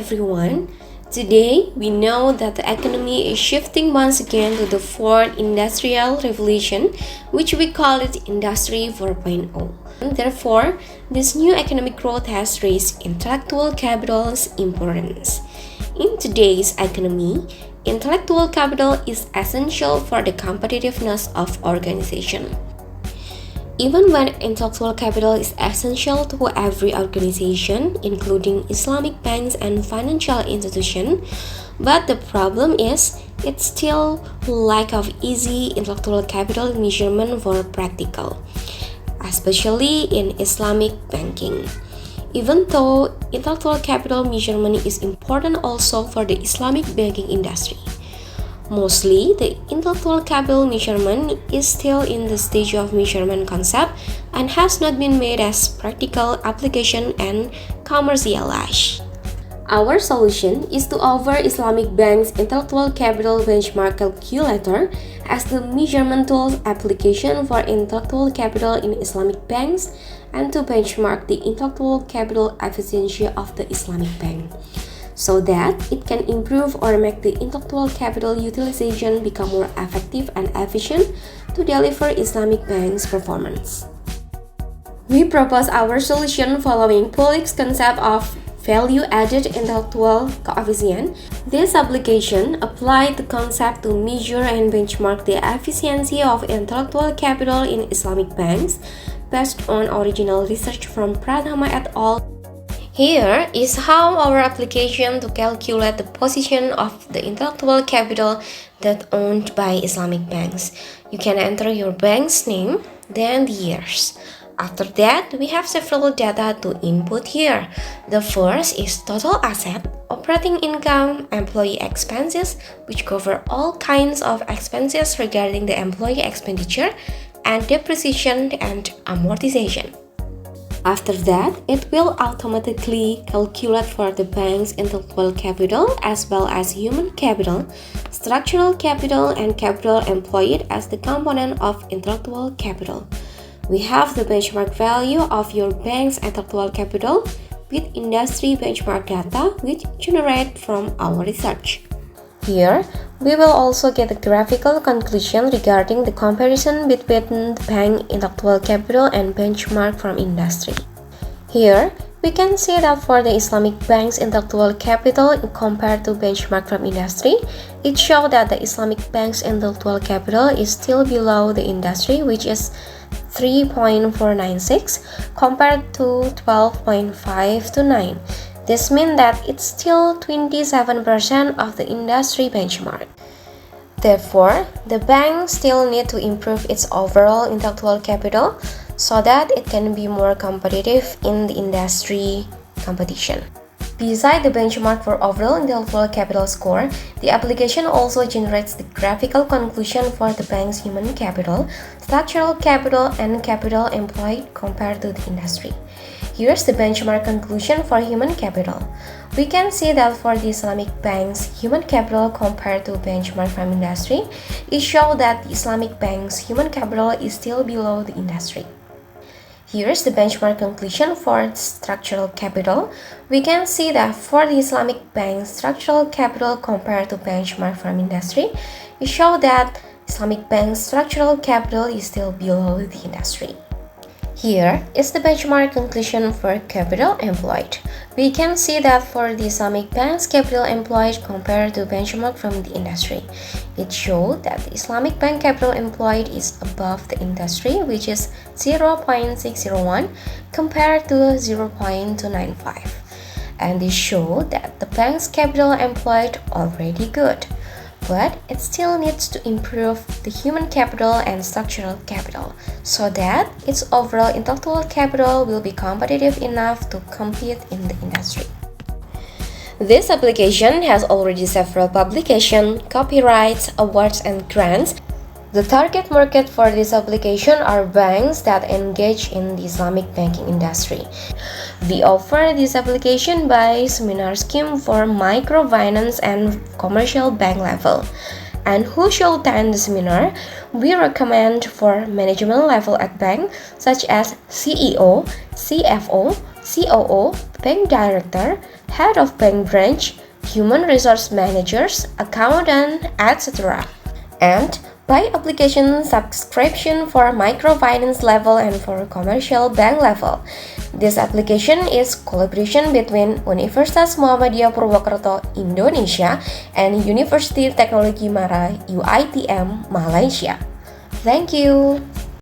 everyone. Today, we know that the economy is shifting once again to the fourth industrial revolution, which we call it Industry 4.0. Therefore, this new economic growth has raised intellectual capital's importance. In today's economy, intellectual capital is essential for the competitiveness of organization. Even when intellectual capital is essential to every organization, including Islamic banks and financial institutions, but the problem is it's still lack of easy intellectual capital measurement for practical, especially in Islamic banking. Even though intellectual capital measurement is important also for the Islamic banking industry. Mostly, the intellectual capital measurement is still in the stage of measurement concept and has not been made as practical application and commercialized. Our solution is to offer Islamic Bank's intellectual capital benchmark calculator as the measurement tool application for intellectual capital in Islamic banks and to benchmark the intellectual capital efficiency of the Islamic bank, so that it can improve or make the intellectual capital utilization become more effective and efficient to deliver Islamic bank's performance. We propose our solution following Pulich's concept of value-added intellectual coefficient. This application applied the concept to measure and benchmark the efficiency of intellectual capital in Islamic banks based on original research from Pratama et al. Here is how our application to calculate the position of the intellectual capital that owned by Islamic banks. You can enter your bank's name, then the years. After that, we have several data to input here. The first is total asset, operating income, employee expenses, which cover all kinds of expenses regarding the employee expenditure, and depreciation and amortization. After that, it will automatically calculate for the bank's intellectual capital as well as human capital, structural capital, and capital employed as the component of intellectual capital. We have the benchmark value of your bank's intellectual capital with industry benchmark data which generate from our research. Here, we will also get a graphical conclusion regarding the comparison between the bank intellectual capital and benchmark from industry. Here, we can see that for the Islamic bank's intellectual capital compared to benchmark from industry, it shows that the Islamic bank's intellectual capital is still below the industry, which is 3.496 compared to 12.5 to 9. This means that it's still 27% of the industry benchmark. Therefore, the bank still needs to improve its overall intellectual capital so that it can be more competitive in the industry competition. Besides the benchmark for overall intellectual capital score, the application also generates the graphical conclusion for the bank's human capital, structural capital, and capital employed compared to the industry. Here's the benchmark conclusion for human capital. We can see that for the Islamic bank's human capital compared to benchmark from industry, it shows that the Islamic bank's human capital is still below the industry. Here's the benchmark conclusion for structural capital. We can see that for the Islamic bank's structural capital compared to benchmark from industry, it shows that Islamic bank's structural capital is still below the industry. Here is the benchmark conclusion for capital employed. We can see that for the Islamic bank's capital employed compared to benchmark from the industry, it showed that the Islamic bank capital employed is above the industry, which is 0.601 compared to 0.295. And this showed that the bank's capital employed already good, but it still needs to improve the human capital and structural capital so that its overall intellectual capital will be competitive enough to compete in the industry. This application has already several publications, copyrights, awards, and grants. The target market for this application are banks that engage in the Islamic banking industry. We offer this application by seminar scheme for microfinance and commercial bank level. And who should attend the seminar? We recommend for management level at bank such as CEO, CFO, COO, bank director, head of bank branch, human resource managers, accountant, etc. And by application subscription for microfinance level and for commercial bank level. This application is collaboration between Universitas Muhammadiyah Purwokerto Indonesia and University Teknologi Mara UITM Malaysia. Thank you.